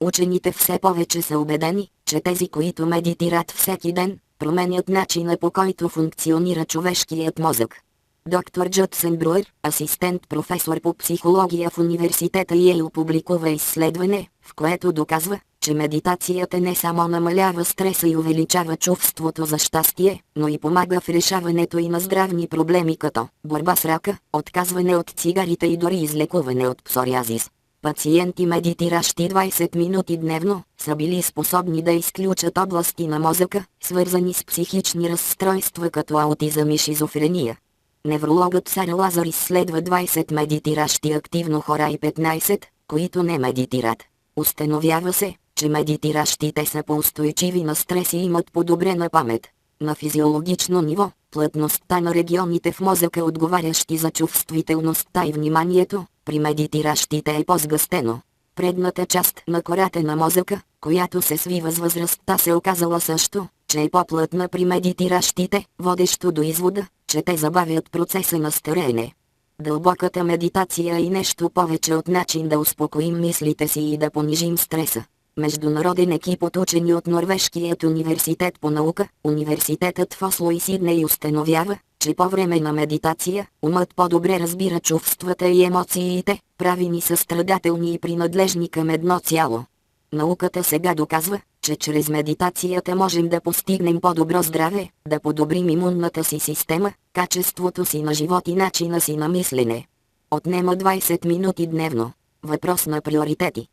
Учените все повече са убедени, че тези, които медитират всеки ден, променят начина, по който функционира човешкият мозък. Доктор Джудсън Бруер, асистент професор по психология в университета Йейл, публикува изследване, в което доказва, че медитацията не само намалява стреса и увеличава чувството за щастие, но и помага в решаването и на здравни проблеми като борба с рака, отказване от цигарите и дори излекуване от псориазис. Пациенти, медитиращи 20 минути дневно, са били способни да изключат области на мозъка, свързани с психични разстройства като аутизъм и шизофрения. Неврологът Сара Лазар изследва 20 медитиращи активно хора и 15, които не медитират. Установява се, че медитиращите са по-устойчиви на стрес и имат подобрена памет. На физиологично ниво, плътността на регионите в мозъка, отговарящи за чувствителността и вниманието, при медитиращите е по-сгъстено. Предната част на кората на мозъка, която се свива с възрастта, се оказала също, че е по-плътна при медитиращите, водещо до извода, че те забавят процеса на стареене. Дълбоката медитация е и нещо повече от начин да успокоим мислите си и да понижим стреса. Международен екип от учени от Норвежкият университет по наука, университетът в Осло и Сидней, установява, че по време на медитация, умът по-добре разбира чувствата и емоциите, прави ни състрадателни и принадлежни към едно цяло. Науката сега доказва, че чрез медитацията можем да постигнем по-добро здраве, да подобрим имунната си система, качеството си на живот и начина си на мислене. Отнема 20 минути дневно. Въпрос на приоритети.